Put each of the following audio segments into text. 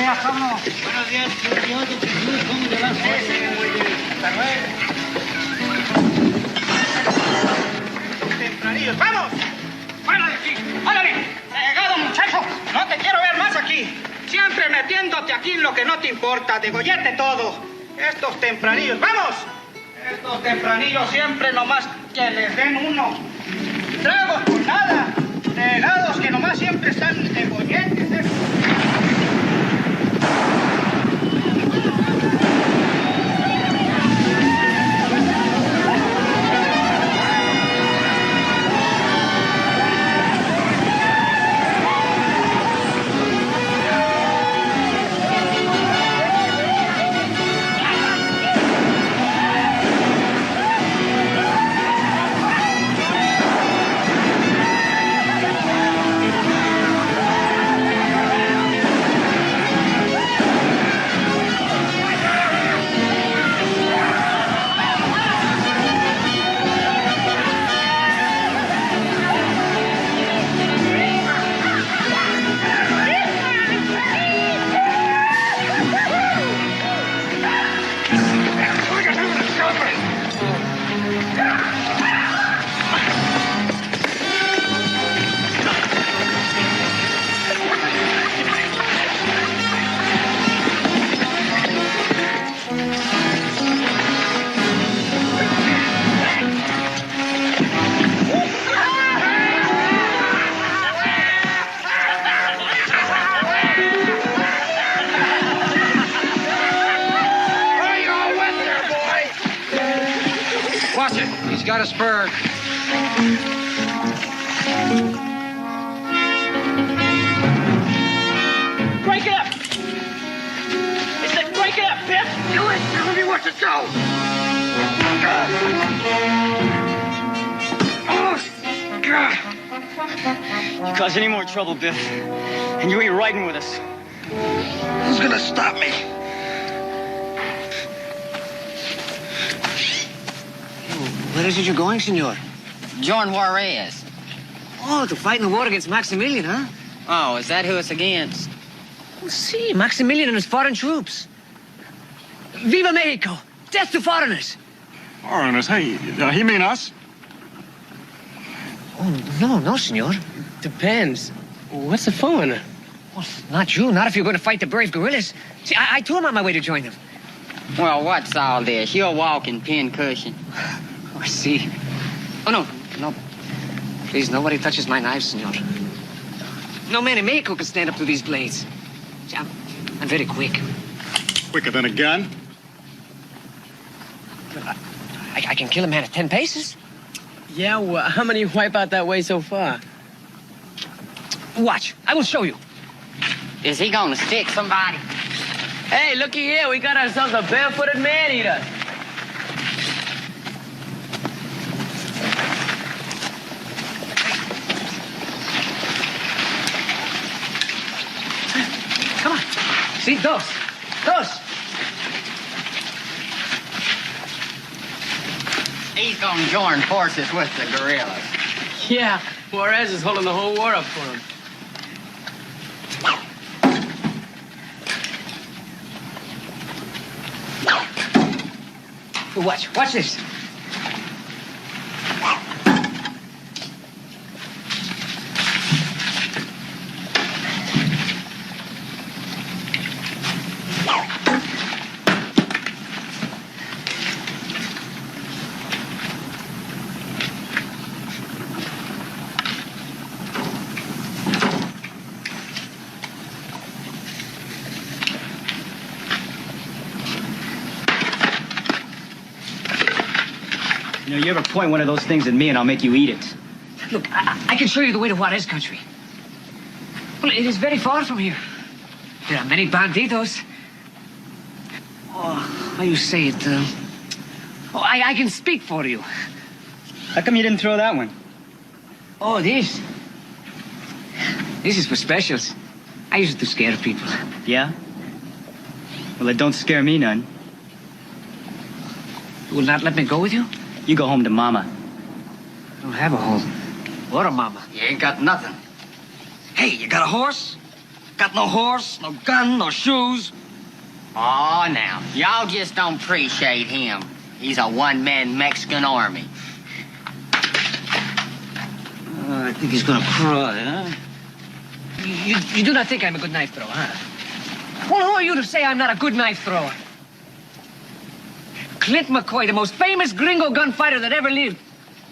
días, Pablo. Buenos días, Jesús. ¿Cómo te vas? Sí, muy bien. Hasta luego. Tempranillos, ¡vamos! ¡Fuera de aquí! ¡Órale! ¡Llegado, muchacho! No te quiero ver más aquí. Siempre metiéndote aquí en lo que no te importa. Degollete todo. Estos tempranillos, ¡vamos! Estos tempranillos siempre nomás que les den uno. Tragos por nada. Regados que nomás siempre están degolletes. Watch it. He's got a spur. Break it up! I said break it up, Biff! Do it. Tell me what to do. Oh, God. You cause any more trouble, Biff, and you ain't riding with us. Who's gonna stop me? Where is it you're going, senor? Join Juarez. Oh, to fight in the war against Maximilian, huh? Oh, is that who it's against? Oh, see, Maximilian and his foreign troops. Viva Mexico! Death to foreigners! Foreigners? Hey, he mean us? Oh, no, senor. Depends. What's a foreigner? Well, not you. Not if you're going to fight the brave guerrillas. See, I too am on my way to join them. Well, what's all this? You're walking pincushion. Oh, I see. Oh, no. Please, nobody touches my knives, senor. No man in Mexico can stand up to these blades. See, I'm very quick. Quicker than a gun? I can kill a man at 10 paces. Yeah, well, how many you wipe out that way so far? Watch. I will show you. Is he gonna stick somebody? Hey, looky here. We got ourselves a barefooted man-eater. Come on. See, dos. He's gonna join forces with the guerrillas. Yeah, Juarez is holding the whole war up for him. Watch this. You know, you ever point one of those things at me and I'll make you eat it. Look, I can show you the way to Juarez country. Well, it is very far from here. There are many banditos. Oh, how you say it? I can speak for you. How come you didn't throw that one? Oh, this? This is for specials. I use it to scare people. Yeah? Well, it don't scare me none. You will not let me go with you? You go home to Mama. I don't have a home. Or a mama. You ain't got nothing. Hey, you got a horse? Got no horse, no gun, no shoes. Oh, now, y'all just don't appreciate him. He's a one-man Mexican army. I think he's gonna cry, huh? You do not think I'm a good knife thrower, huh? Well, who are you to say I'm not a good knife thrower? Clint McCoy, the most famous gringo gunfighter that ever lived,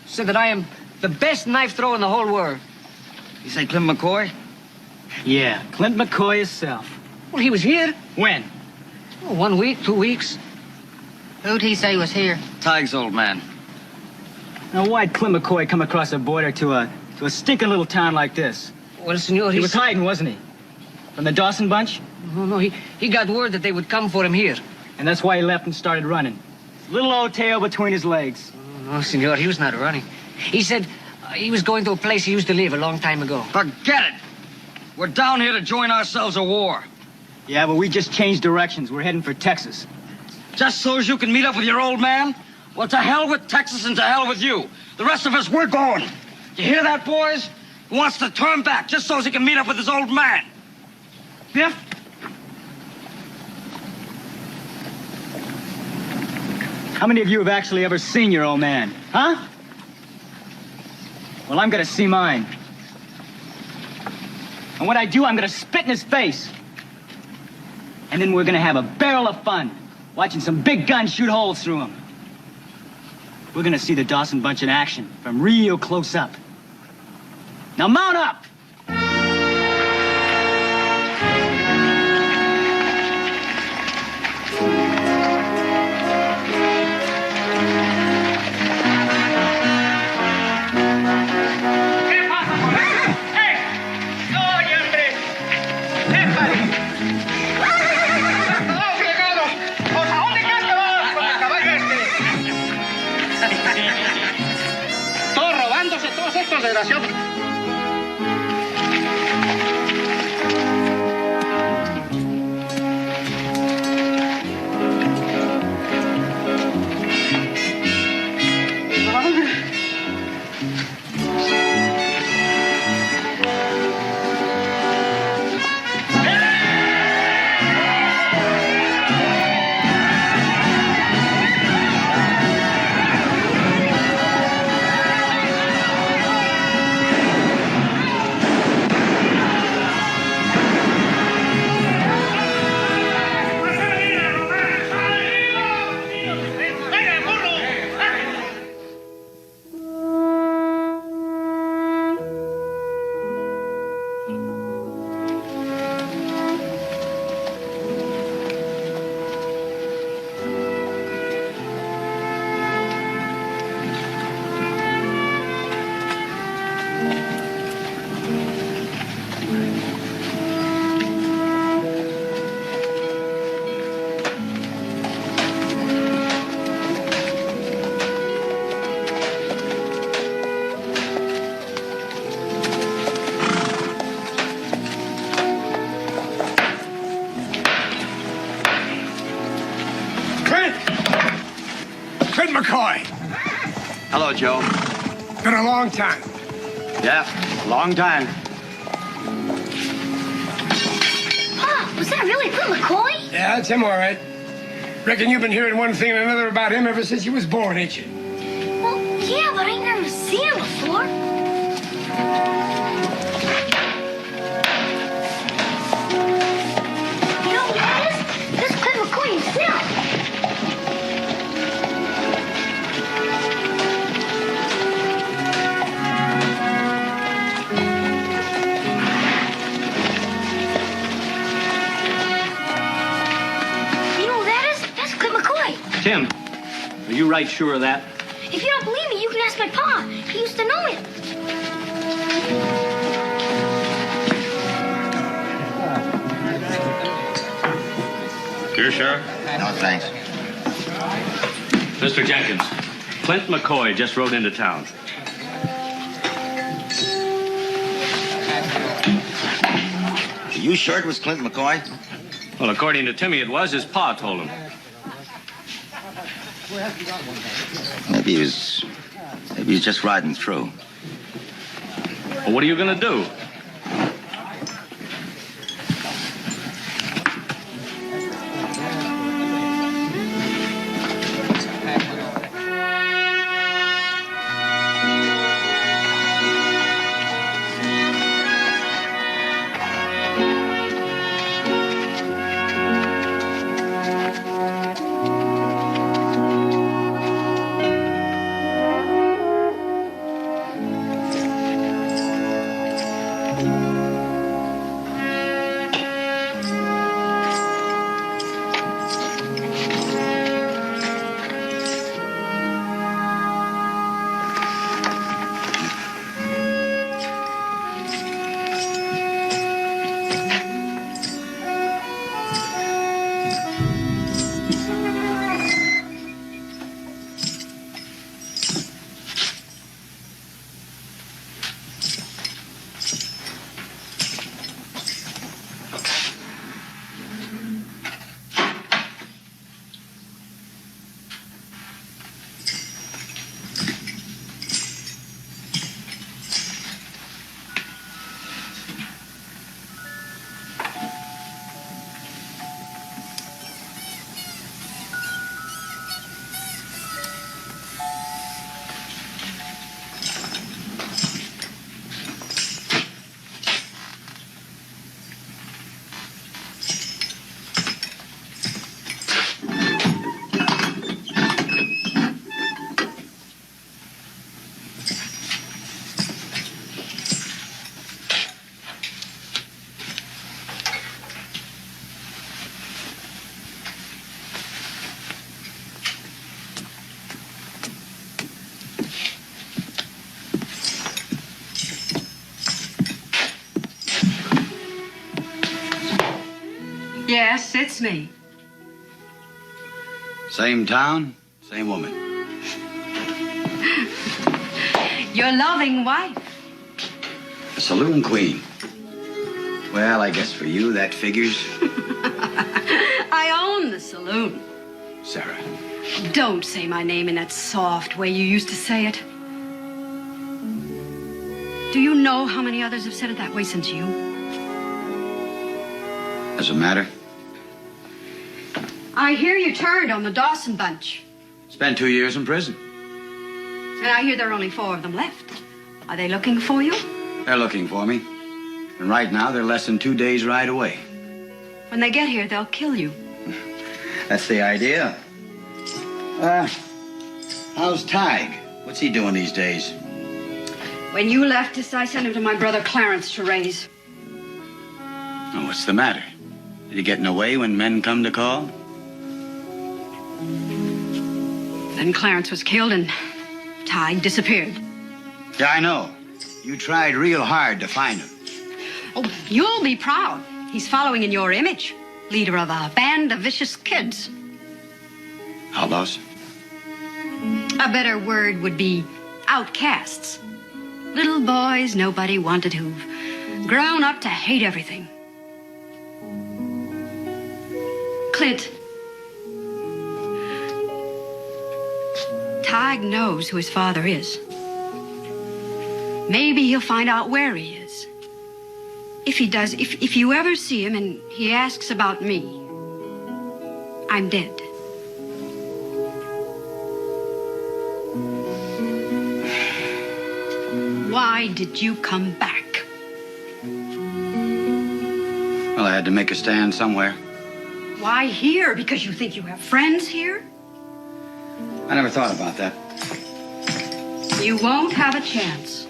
said that I am the best knife thrower in the whole world. You say Clint McCoy? Yeah, Clint McCoy himself. Well, he was here. When? Oh, 1 week, 2 weeks. Who'd he say was here? Tig's old man. Now, why'd Clint McCoy come across the border to a stinking little town like this? Well, senor, He was hiding, wasn't he? From the Dawson bunch? No, he got word that they would come for him here. And that's why he left and started running. Little old tail between his legs. No, senor, he was not running. He said he was going to a place he used to live a long time ago. Forget it. We're down here to join ourselves a war. Yeah, but we just changed directions. We're heading for Texas. Just so as you can meet up with your old man? Well, to hell with Texas and to hell with you. The rest of us, we're going. You hear that, boys? He wants to turn back just so as he can meet up with his old man. Biff? How many of you have actually ever seen your old man? Huh? Well, I'm gonna see mine. And when I do, I'm gonna spit in his face. And then we're gonna have a barrel of fun, watching some big guns shoot holes through him. We're gonna see the Dawson bunch in action from real close up. Now mount up! ¿Qué pasa por ahí? ¡Eh! ¡Oye, hombre! ¡Épale! ¡Oh, fregado! ¿Pues a dónde canta vas con el caballo este? Todos robándose, todos estos desgraciados. Clint McCoy. Hello, Joe. Been a long time. Yeah, long time. Pa, was that really Clint McCoy? Yeah, it's him, all right. Reckon you've been hearing one thing and another about him ever since you was born, ain't you? Well, yeah, but I ain't never seen him before. You know who that is? That's Clint McCoy himself. You know who that is? That's Clint McCoy. Tim, are you right sure of that? If you don't believe me, you can ask my pa. He used to know him. Here, Sheriff. No, thanks. Mr. Jenkins, Clint McCoy just rode into town. Are you sure it was Clint McCoy? Well, according to Timmy, it was. His pa told him. Maybe he's just riding through. Well, what are you going to do? Yes, it's me. Same town, same woman. Your loving wife. A saloon queen. Well, I guess for you that figures. I own the saloon. Sarah. Don't say my name in that soft way you used to say it. Do you know how many others have said it that way since you? Doesn't matter. I hear you turned on the Dawson bunch. Spent 2 years in prison. And I hear there are only 4 of them left. Are they looking for you? They're looking for me. And right now, they're less than 2 days' ride away. When they get here, they'll kill you. That's the idea. How's Tig? What's he doing these days? When you left us, I sent him to my brother Clarence to raise. Oh, what's the matter? Did he get in the way when men come to call? Then Clarence was killed and Tig disappeared. Yeah, I know. You tried real hard to find him. Oh, you'll be proud. He's following in your image. Leader of a band of vicious kids. Outlaws? A better word would be outcasts. Little boys nobody wanted who've grown up to hate everything. Clint. Tig knows who his father is. Maybe he'll find out where he is. If he does, if you ever see him and he asks about me, I'm dead. Why did you come back? Well, I had to make a stand somewhere. Why here? Because you think you have friends here? I never thought about that. You won't have a chance.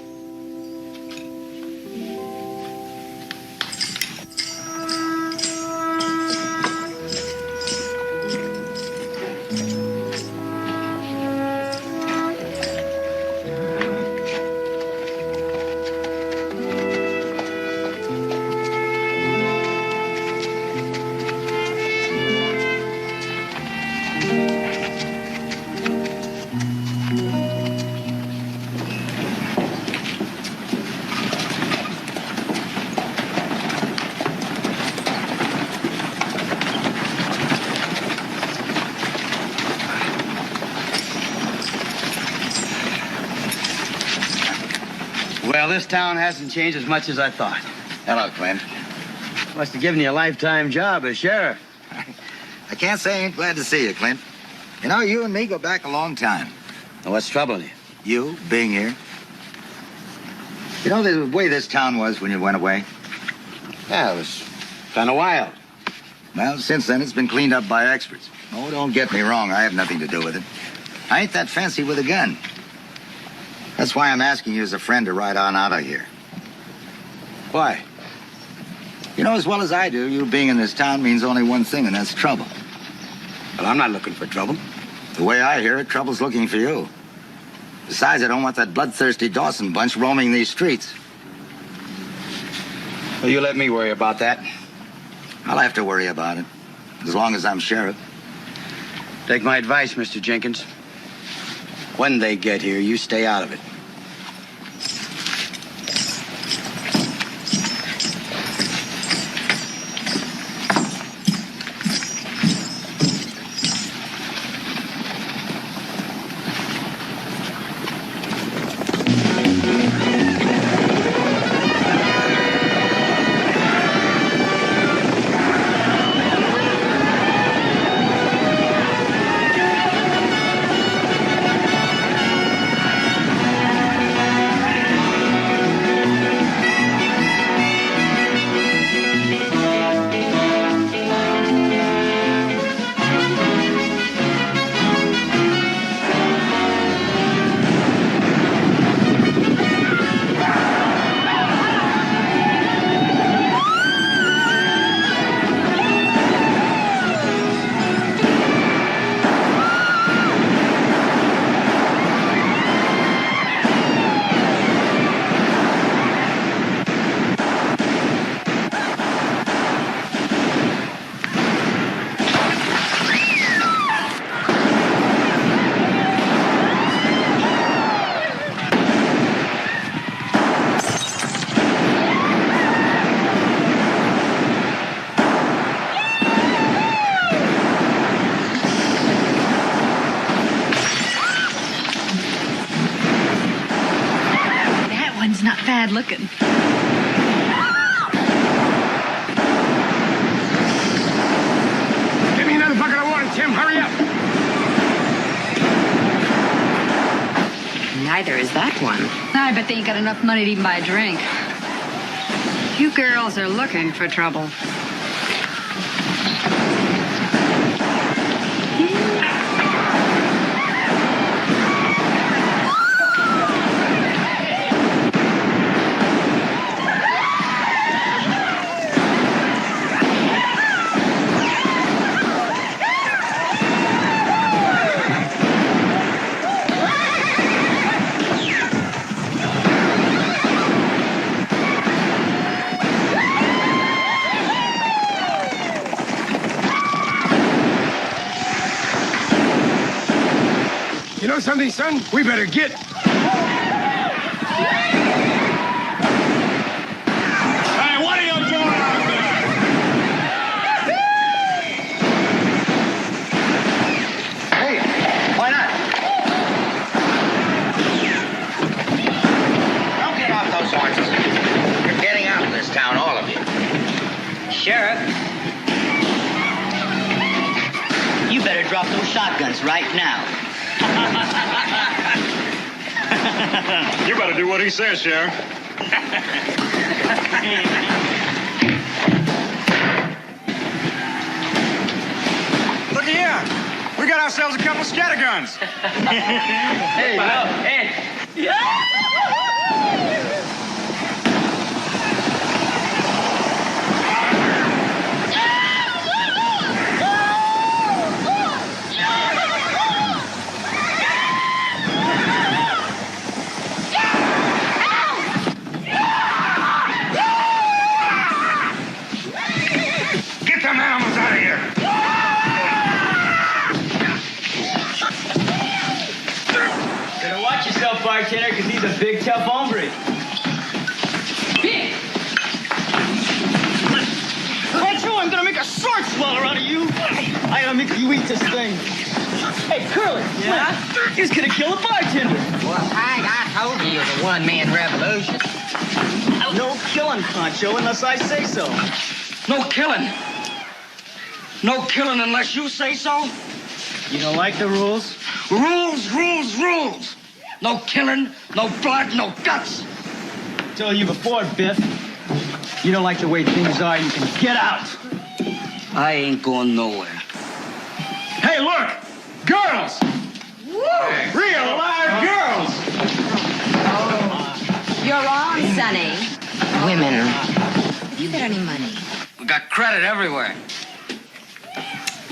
Well, this town hasn't changed as much as I thought. Hello, Clint. Must have given you a lifetime job as sheriff. I can't say I ain't glad to see you, Clint. You know, you and me go back a long time. Now, what's troubling you? You being here. You know the way this town was when you went away? Yeah, it was kind of wild. Well, since then, it's been cleaned up by experts. Oh, don't get me wrong. I have nothing to do with it. I ain't that fancy with a gun. That's why I'm asking you as a friend to ride on out of here. Why? You know as well as I do, you being in this town means only one thing, and that's trouble. Well, I'm not looking for trouble. The way I hear it, trouble's looking for you. Besides, I don't want that bloodthirsty Dawson bunch roaming these streets. Well, you let me worry about that. I'll have to worry about it, as long as I'm sheriff. Take my advice, Mr. Jenkins. When they get here, you stay out of it. looking. Give me another bucket of water, Tim. Hurry up. Neither is that one. I bet they ain't got enough money to even buy a drink. You girls are looking for trouble. You know something, son? We better get. Hey, what are you doing out there? Hey, why not? Don't get off those horses. You're getting out of this town, all of you. Sheriff, you better drop those shotguns right now. You better do what he says, Sheriff. Look here. We got ourselves a couple scatterguns. Hey, look, hey. Get them animals out of here. Better watch yourself, bartender, because he's a big, tough hombre. Pancho, I'm gonna make a sword swallower out of you. I gotta make you eat this thing. Hey, Curly. Yeah? He's gonna kill a bartender. Well, I told you it was a one-man revolution. No killing, Pancho, unless I say so. No killing. No killing unless you say so. You don't like the rules? Rules, rules, rules. No killing, no blood, no guts. Told you before, Biff. You don't like the way things are, you can get out. I ain't going nowhere. Hey, look! Girls! Real live girls! You're on, Sonny. Women. You got any money? We got credit everywhere.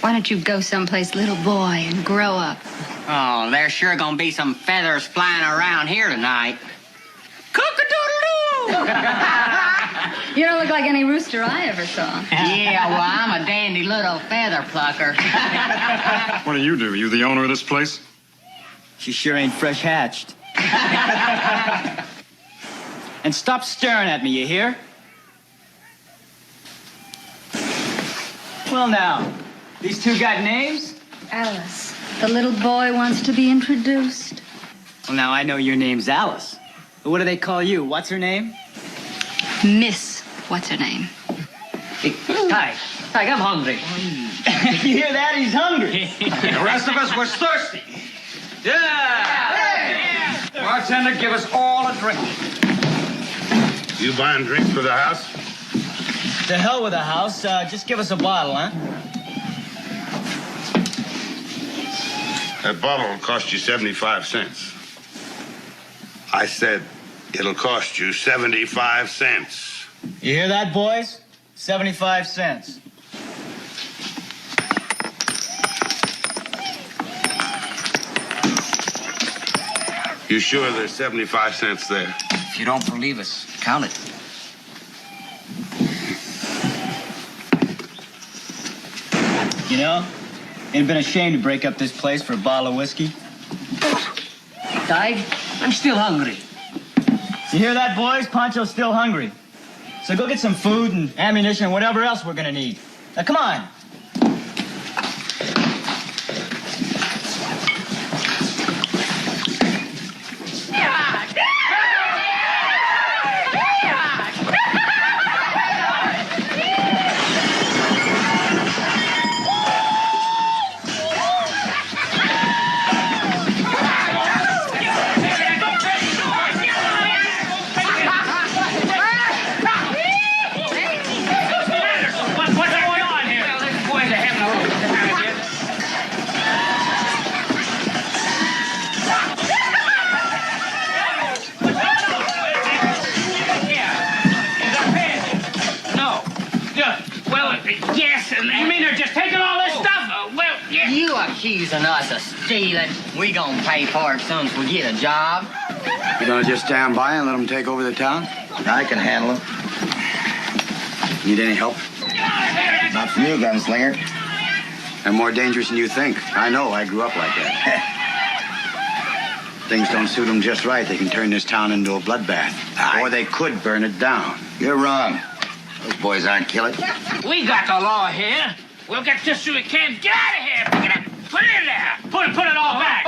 Why don't you go someplace, little boy, and grow up? Oh, there's sure gonna be some feathers flying around here tonight. Cock-a-doodle-doo! You don't look like any rooster I ever saw. Yeah, well, I'm a dandy little feather plucker. What do? You the owner of this place? She sure ain't fresh hatched. And stop staring at me, you hear? Well, now, these two got names? Alice, the little boy wants to be introduced. Well, now, I know your name's Alice. But what do they call you? What's her name? Miss, what's her name? Ty, I'm hungry. You hear that? He's hungry. The rest of us was thirsty. Yeah! Bartender, give us all a drink. You buying drinks for the house? To hell with the house. Just give us a bottle, huh? That bottle will cost you 75 cents. I said it'll cost you 75 cents. You hear that, boys? 75 cents. You sure there's 75 cents there? If you don't believe us, count it. You know, ain't been ashamed to break up this place for a bottle of whiskey. Ty, I'm still hungry. You hear that, boys? Pancho's still hungry. So go get some food and ammunition and whatever else we're gonna need. Now, come on. Yes, and you mean they're just taking all this stuff? Well, yeah. You accusing us of stealing? We gonna pay for it soon as we get a job. You gonna just stand by and let them take over the town? I can handle them. Need any help? Not from you, gunslinger. They're more dangerous than you think. I know. I grew up like that. Things don't suit them just right. They can turn this town into a bloodbath. Or they could burn it down. You're wrong. Those boys aren't killing. We got the law here. We'll get this through the camp. Get out of here. Pick it up. Put it in there. Put it all back.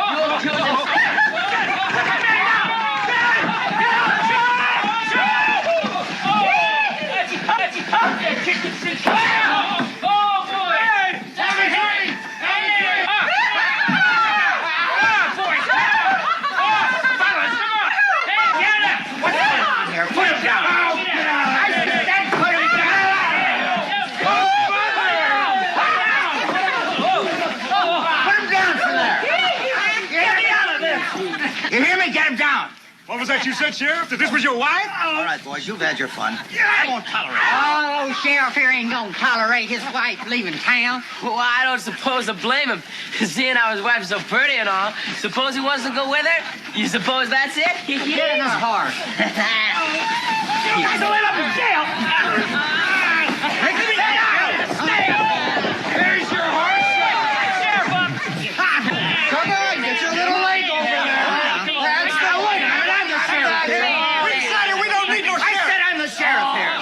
You hear me? Get him down. What was that you said, Sheriff? That this was your wife? All right, boys, you've had your fun. I won't tolerate it. Oh, sheriff here ain't gonna tolerate his wife leaving town. Well, I don't suppose to blame him. Seeing how his wife's so pretty and all. Suppose he wants to go with her? You suppose that's it? Get in his horse. You guys will end up in jail. There's your horse. Sheriff up. Come on, get your little leg over there. That's the way. I'm the sheriff here. We decided we don't need no I sheriff. said I'm the sheriff here.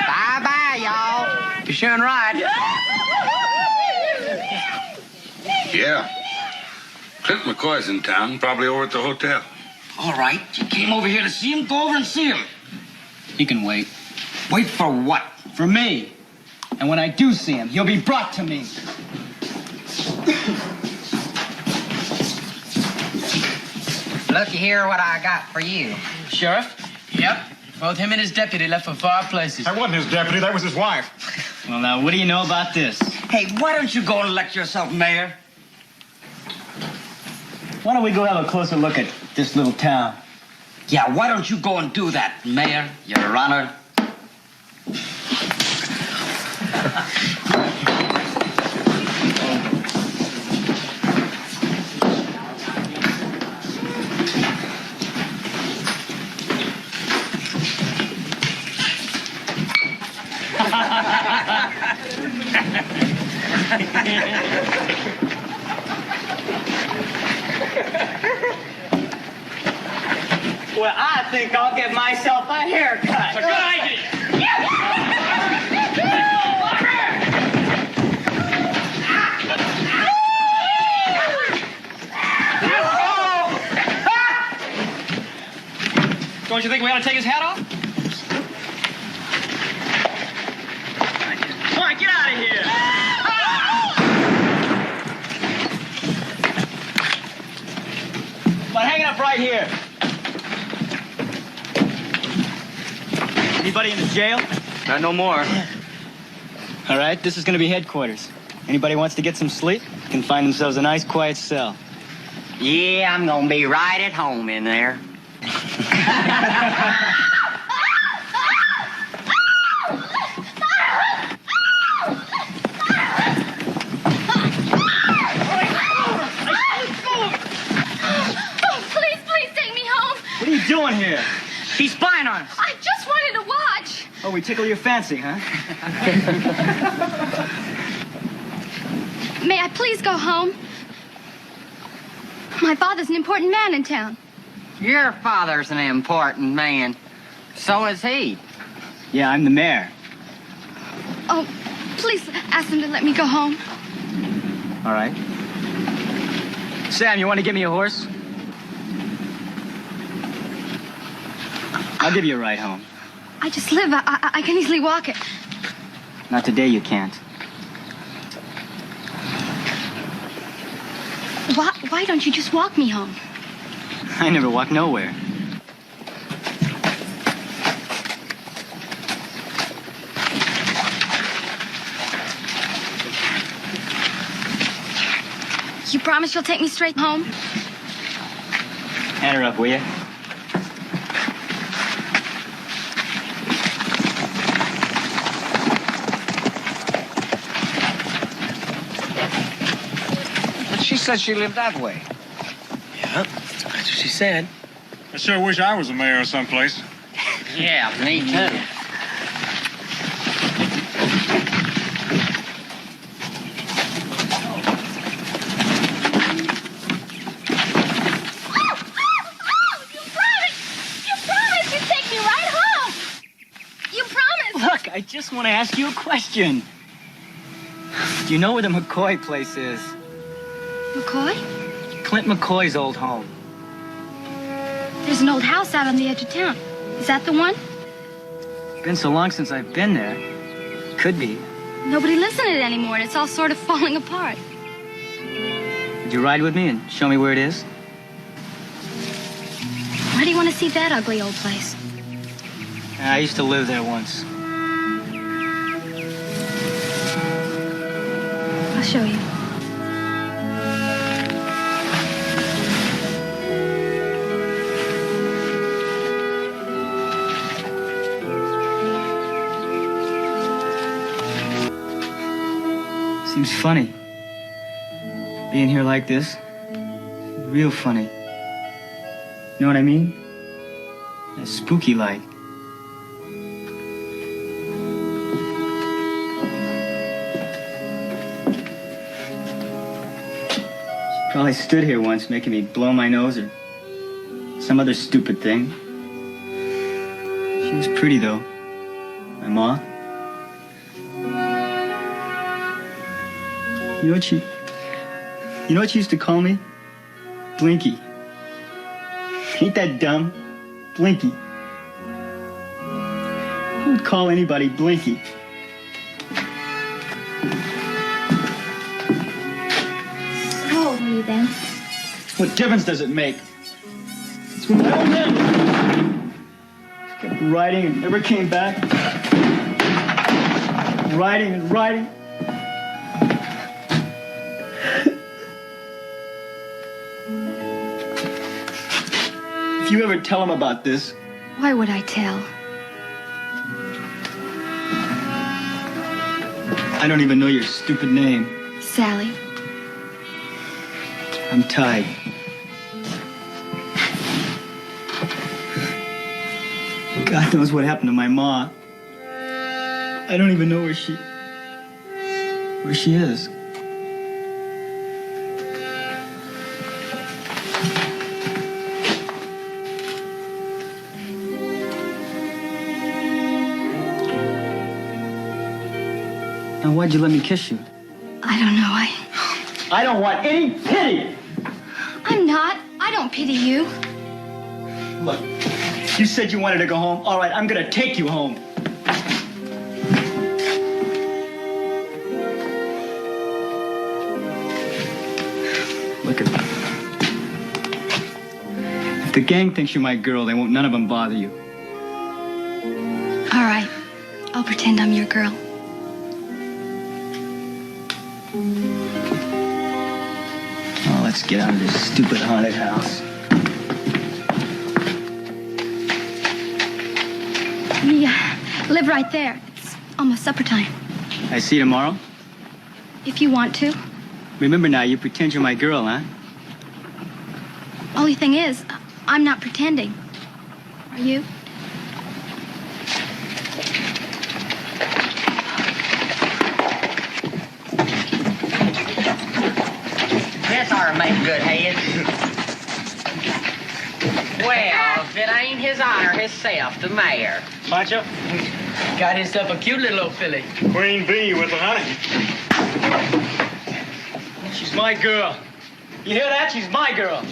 Bye-bye, y'all. You're sure and right. Yeah. Clint McCoy's in town, probably over at the hotel. All right. You came over here to see him. Go over and see him. He can wait. Wait for what? For me. And when I do see him, he'll be brought to me. Looky here what I got for you. Sheriff? Yep. Both him and his deputy left for far places. That wasn't his deputy. That was his wife. Well, now, what do you know about this? Hey, why don't you go and elect yourself mayor? Why don't we go have a closer look at this little town? Yeah, why don't you go and do that, Mayor, Your Honor? Well, I think I'll get myself a haircut. Good idea. Don't you think we ought to take his hat off? Come on, get out of here. But hang it up right here. Anybody in the jail? Not no more. All right, this is going to be headquarters. Anybody wants to get some sleep can find themselves a nice, quiet cell. Yeah, I'm gonna be right at home in there. Please take me home. What are you doing here? He's spying on us. I just wanted to watch. Oh, we tickle your fancy, huh? May I please go home? My father's an important man in town. Your father's an important man. So is he. Yeah, I'm the mayor. Oh, please ask him to let me go home. All right. Sam, you want to give me a horse? I'll give you a ride home. I just live. I can easily walk it. Not today, you can't. Why don't you just walk me home? I never walk nowhere. You promise you'll take me straight home? Hand her up, will you? But she said she lived that way. Yep, that's what she said. I sure wish I was a mayor of someplace. Yeah, me too. Look, I just want to ask you a question. Do you know where the McCoy place is? McCoy? Clint McCoy's old home. There's an old house out on the edge of town. Is that the one? It's been so long since I've been there. Could be. Nobody lives in it anymore, and it's all sort of falling apart. Would you ride with me and show me where it is? Why do you want to see that ugly old place? I used to live there once. I'll show you. Seems funny. Being here like this. Real funny. You know what I mean? It's spooky like. She probably stood here once making me blow my nose or some other stupid thing. She was pretty though. My ma. You know what she used to call me? Blinky. Ain't that dumb? Blinky. Who would call anybody Blinky? How old were you then? What difference does it make? It's when my old man kept writing and never came back. Writing and writing. If you ever tell him about this... Why would I tell? I don't even know your stupid name. Sally. I'm tied. God knows what happened to my ma. I don't even know where she is. Now, why'd you let me kiss you? I don't know. I don't want any pity! I'm not. I don't pity you. Look, you said you wanted to go home. All right, I'm gonna take you home. Look at me. If the gang thinks you're my girl, they won't none of them bother you. All right. I'll pretend I'm your girl. Oh, let's get out of this stupid haunted house. We live right there. It's almost supper time. I see you tomorrow. If you want to. Remember now, you pretend you're my girl, huh? Only thing is, I'm not pretending. Are you? This ought to make good head. Well, if it ain't his honor himself, the mayor. Pancho? Got himself a cute little old filly. Queen bee with the honey. She's my girl. You hear that? She's my girl.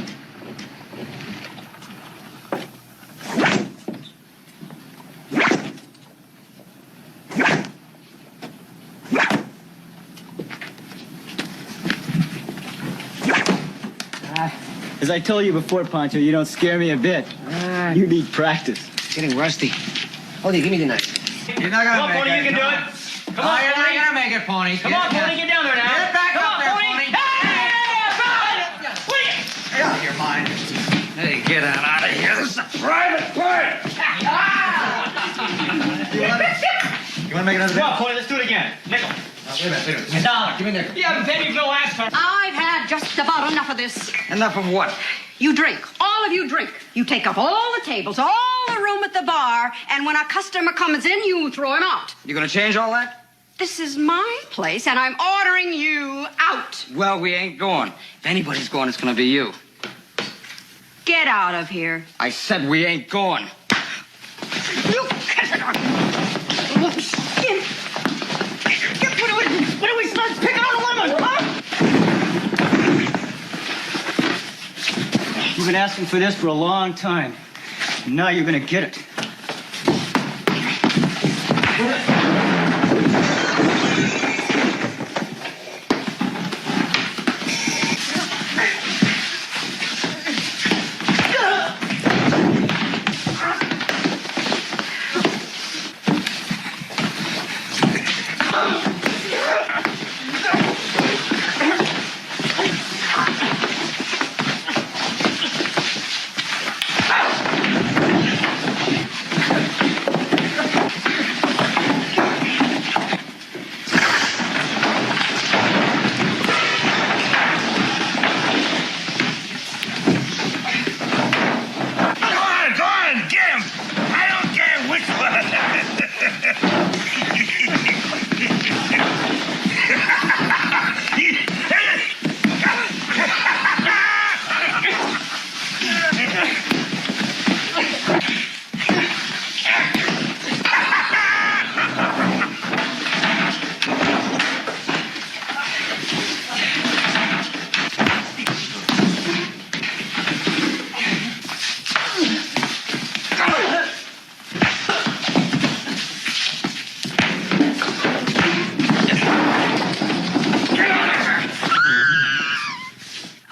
As I told you before, Pancho, you don't scare me a bit. You need practice. Getting rusty. Odie, give me the knife. You're not Come gonna on, make Pony, it. you can do it. Come on, you're not Pony. gonna make it, Pony. Come on, Pony, get down there now. Get back Come up on, there, Pony. Pony. Hey, Get out of here. This is a private part. You want to make another Come on, Corey, let's do it again. Nickel. Wait a minute. A dollar. Give me nickel. Yeah, baby, no ass her. I've had just about enough of this. Enough of what? You drink. All of you drink. You take up all the tables, all the room at the bar, and when a customer comes in, you throw him out. You gonna change all that? This is my place, and I'm ordering you out. Well, we ain't going. If anybody's going, it's gonna be you. Get out of here. I said we ain't going. You... When do we start picking on women, huh? You've been asking for this for a long time. And now you're gonna get it.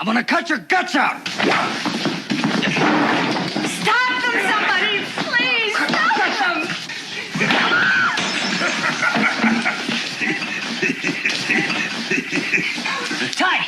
I'm gonna cut your guts out. Stop them, somebody! Please, stop them! Ty!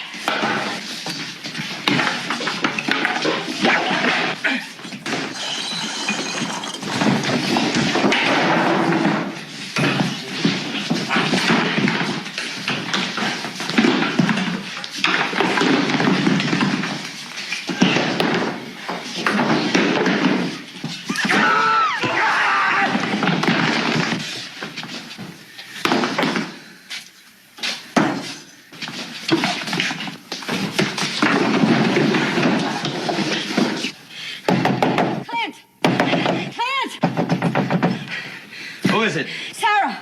Who is it? Sarah!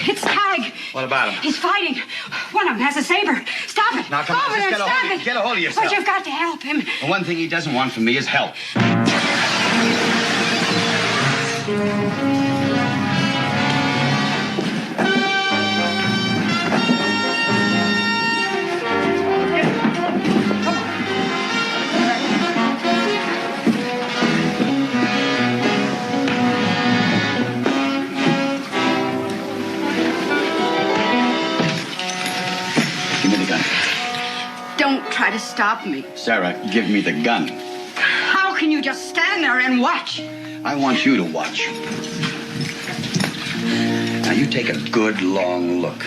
It's Tag. What about him? He's fighting. One of them has a saber. Stop it. Now, come on, Over just there, stop it. get a hold of yourself. But you've got to help him. The one thing he doesn't want from me is help. Give me the gun. Don't try to stop me. Sarah, give me the gun. How can you just stand there and watch? I want you to watch. Now, you take a good, long look.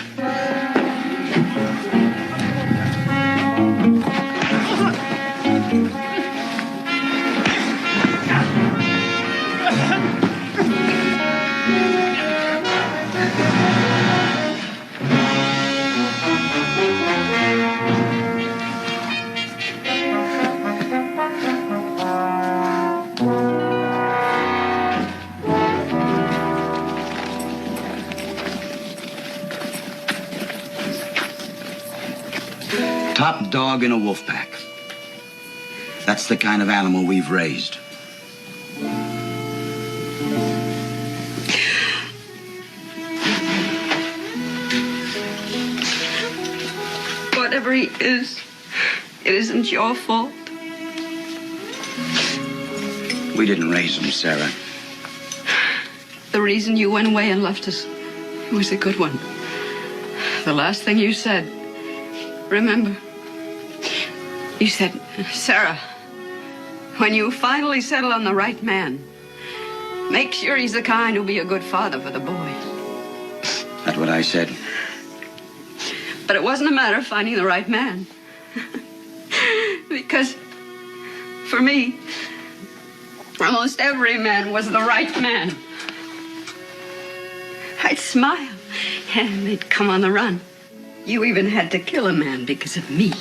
Top dog in a wolf pack. That's the kind of animal we've raised. Whatever he is, it isn't your fault. We didn't raise him, Sarah. The reason you went away and left us was a good one. The last thing you said, remember? You said, Sarah, when you finally settle on the right man, make sure he's the kind who'll be a good father for the boy. That's what I said. But it wasn't a matter of finding the right man. Because for me, almost every man was the right man. I'd smile, and they'd come on the run. You even had to kill a man because of me.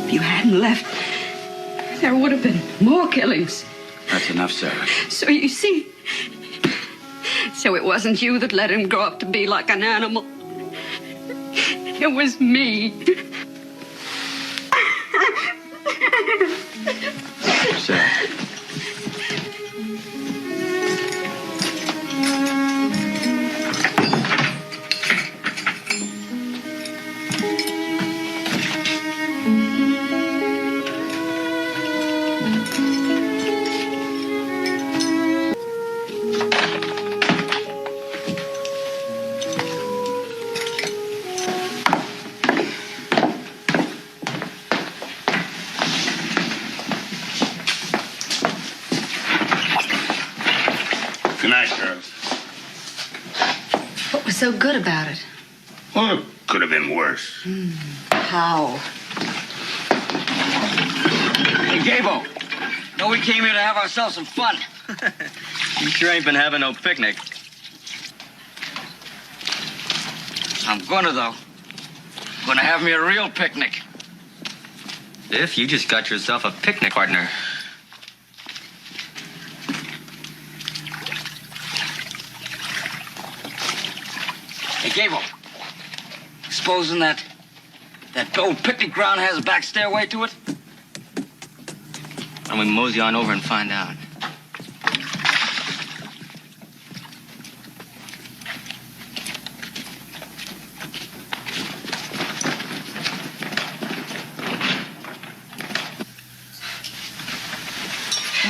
If you hadn't left, there would have been more killings. That's enough, Sarah. So you see, so it wasn't you that let him grow up to be like an animal. It was me. Sarah. Good night, girls. What was so good about it? Well, it could have been worse. How? Hey, Gabo. No, we came here to have ourselves some fun. You sure ain't been having no picnic. I'm gonna, though. Gonna have me a real picnic. If you just got yourself a picnic partner. Hey, Gabo. Supposing that old picnic ground has a back stairway to it? Why don't we mosey on over and find out?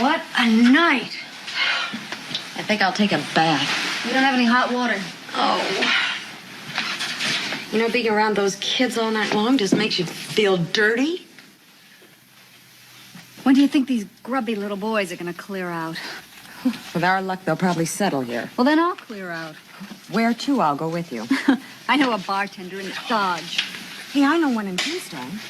What a night. I think I'll take a bath. We don't have any hot water. Oh. You know, being around those kids all night long just makes you feel dirty. When do you think these grubby little boys are going to clear out? With our luck, they'll probably settle here. Well, then I'll clear out. Where to? I'll go with you. I know a bartender in Dodge. Hey, I know one in Tombstone.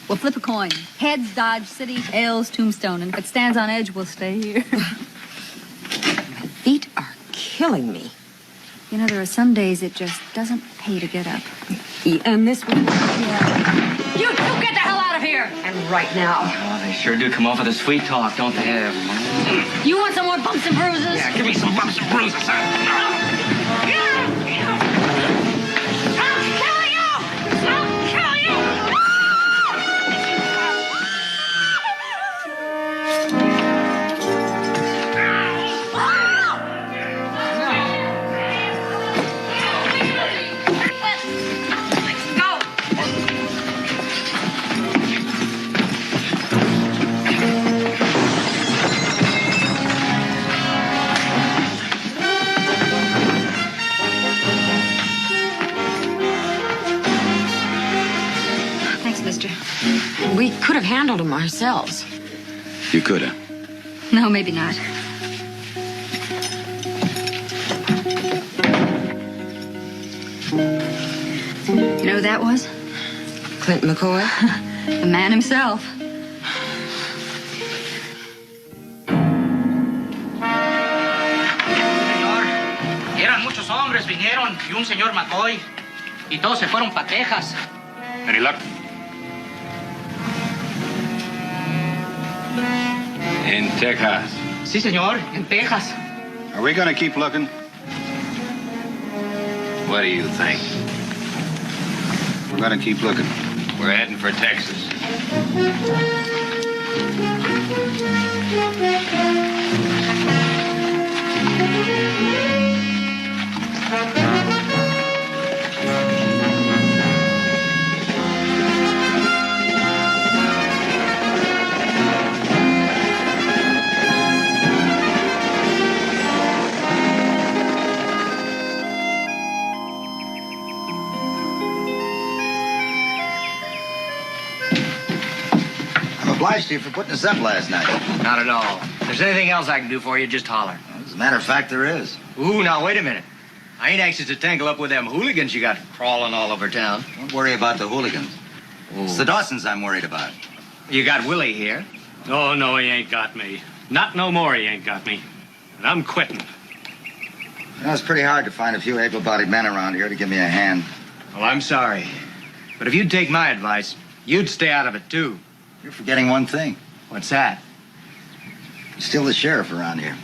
We'll flip a coin. Heads, Dodge City. Tails, Tombstone. And if it stands on edge, we'll stay here. My feet are killing me. You know, there are some days it just doesn't pay to get up. And this one. Yeah. You get the hell out of here! And right now. Oh, they sure do come off with a sweet talk, don't they? You want some more bumps and bruises? Yeah, give me some bumps and bruises, We could have handled them ourselves. You could have. No, maybe not. You know who that was? Clint McCoy? The man himself. Señor, eran muchos hombres, vinieron, y un señor McCoy, y todos se fueron para Texas. Any luck? In Texas. Sí, señor, en Texas. Are we gonna keep looking? What do you think? We're gonna keep looking. We're heading for Texas. obliged to you for putting us up last night. Not at all. If there's anything else I can do for you, just holler. As a matter of fact, there is. Ooh, now wait a minute. I ain't anxious to tangle up with them hooligans you got crawling all over town. Don't worry about the hooligans. It's the Dawsons I'm worried about. You got Willie here. Oh, no, he ain't got me. Not no more he ain't got me. And I'm quitting. You know, it's pretty hard to find a few able-bodied men around here to give me a hand. Well, I'm sorry. But if you'd take my advice, you'd stay out of it, too. You're forgetting one thing. What's that? You're still the sheriff around here.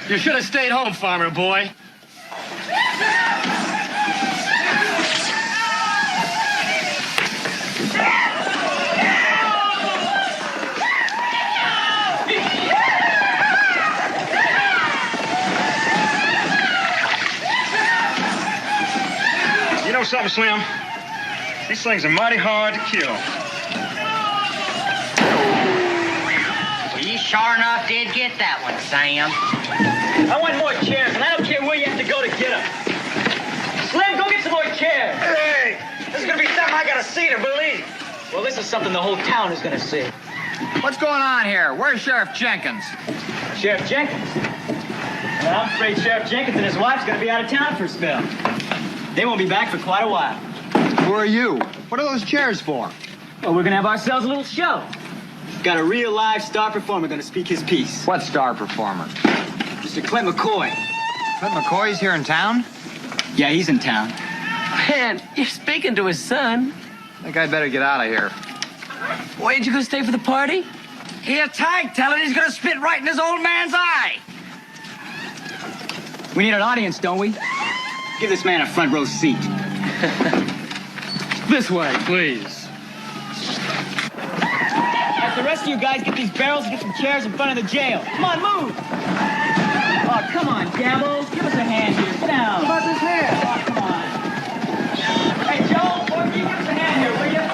You should have stayed home, farmer boy. You know something, Slim? These things are mighty hard to kill. You sure enough did get that one, Sam. I want more chairs, and I don't care where you have to go to get them. Slim, go get some more chairs. Hey, this is gonna be something I gotta see to believe. Well, this is something the whole town is going to see. What's going on here? Where's Sheriff Jenkins? Sheriff Jenkins? Well, I'm afraid Sheriff Jenkins and his wife's going to be out of town for a spell. They won't be back for quite a while. Who are you? What are those chairs for? Well, we're going to have ourselves a little show. Got a real live star performer going to speak his piece. What star performer? Mr. Clint McCoy. Clint McCoy's here in town? Yeah, he's in town. Man, you're speaking to his son. I think I'd better get out of here. Why ain't you gonna stay for the party? Here, Tig, tell it he's gonna spit right in his old man's eye. We need an audience, don't we? Give this man a front row seat. This way, please. As the rest of you guys get these barrels and get some chairs in front of the jail. Come on, move! Oh, come on, Gabbles. Give us a hand here. Get down. What about this hand? Oh, come on. Hey, Joe, Porky, give us a hand here, will you?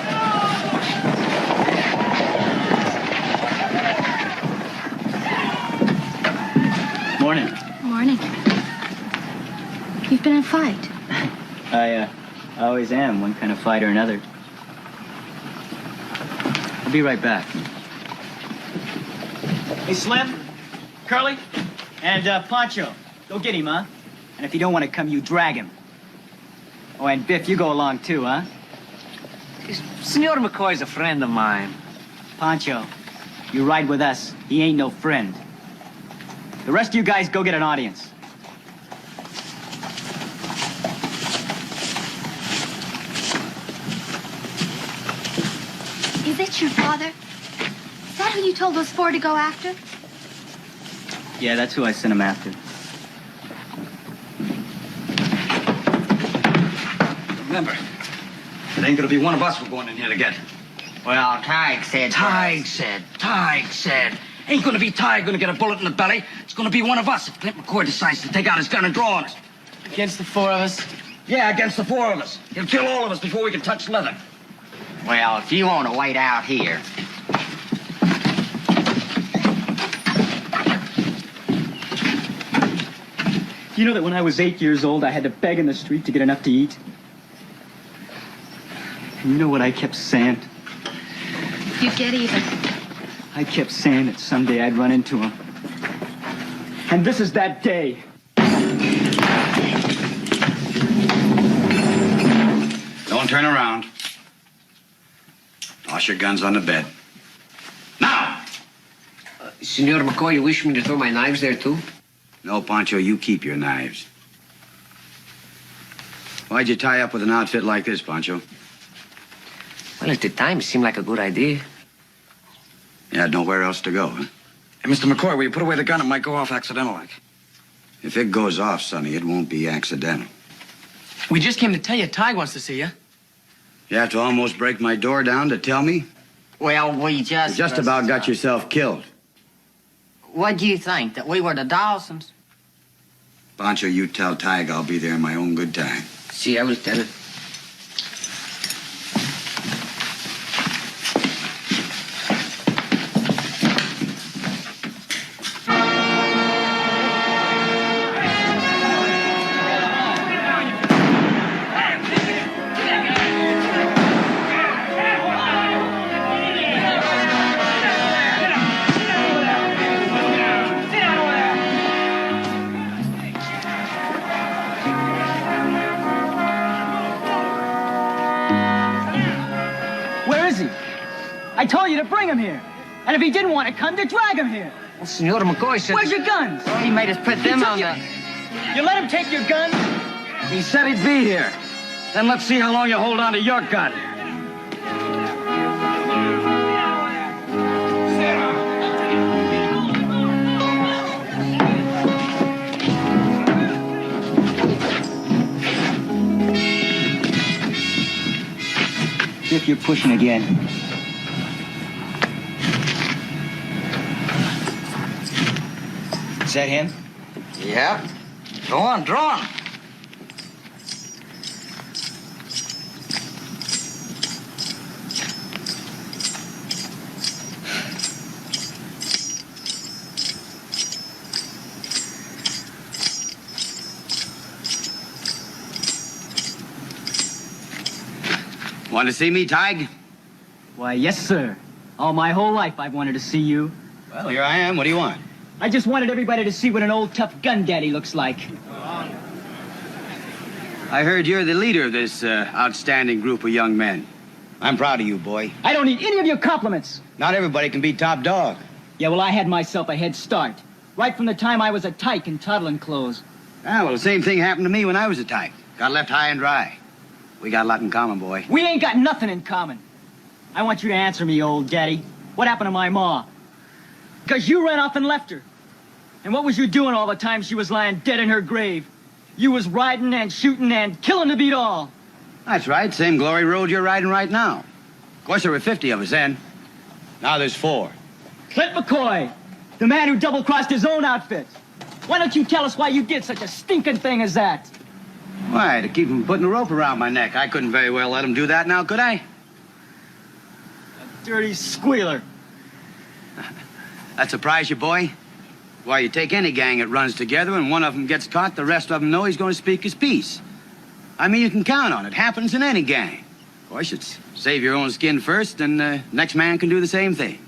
Morning. Morning. You've been in a fight. I always am, one kind of fight or another. I'll be right back. Hey, Slim, Curly, and Pancho, go get him, huh? And if you don't want to come, you drag him. Oh, and Biff, you go along too, huh? Senor McCoy's a friend of mine. Pancho, you ride with us. He ain't no friend. The rest of you guys go get an audience. Is it your father? Is that who you told those four to go after? Yeah, that's who I sent him after. Remember, it ain't gonna be one of us we're going in here to get. Well, Tig said... Tig said. Ain't gonna be Tig gonna get a bullet in the belly. It's gonna be one of us if Clint McCoy decides to take out his gun and draw on us. Against the four of us? Yeah, against the four of us. He'll kill all of us before we can touch leather. Well, if you want to wait out here... You know that when I was 8 years old, I had to beg in the street to get enough to eat? And you know what I kept saying? You get even. I kept saying that someday I'd run into him. And this is that day. Don't turn around. Toss your guns on the bed. Now! Senor McCoy, you wish me to throw my knives there, too? No, Pancho, you keep your knives. Why'd you tie up with an outfit like this, Pancho? Well, at the time, it seemed like a good idea. You had nowhere else to go, huh? Hey, Mr. McCoy, will you put away the gun? It might go off accidental like. If it goes off, Sonny, it won't be accidental. We just came to tell you Tig wants to see you. You have to almost break my door down to tell me? Well, we You just... just about got yourself killed. What'd you think, that we were the Dawsons? Pancho, you tell Tig I'll be there in my own good time. See, I was dead. Where is he? I told you to bring him here. And if he didn't want to come, to drag him here. Well, Senor McCoy said... Where's your guns? He made us put them on the... You let him take your guns? He said he'd be here. Then let's see how long you hold on to your gun. If you're pushing again. Is that him? Yeah. Go on, draw on. Want to see me, Tig? Why, yes, sir. All my whole life I've wanted to see you. Well, here I am. What do you want? I just wanted everybody to see what an old tough gun daddy looks like. I heard you're the leader of this outstanding group of young men. I'm proud of you, boy. I don't need any of your compliments. Not everybody can be top dog. Yeah, well, I had myself a head start. Right from the time I was a tyke in toddling clothes. Ah, well, the same thing happened to me when I was a tyke. Got left high and dry. We got a lot in common, boy. We ain't got nothing in common. I want you to answer me, old daddy. What happened to my ma? Because you ran off and left her. And what was you doing all the time she was lying dead in her grave? You was riding and shooting and killing to beat all. That's right. Same glory road you're riding right now. Of course, there were 50 of us then. Now there's 4. Clint McCoy, the man who double-crossed his own outfit. Why don't you tell us why you did such a stinking thing as that? Why, to keep him putting a rope around my neck. I couldn't very well let him do that now, could I? A dirty squealer. That surprise you, boy? Why, you take any gang that runs together and one of them gets caught, the rest of them know he's going to speak his piece. I mean, you can count on it. Happens in any gang. Of course, it's save your own skin first, and next man can do the same thing.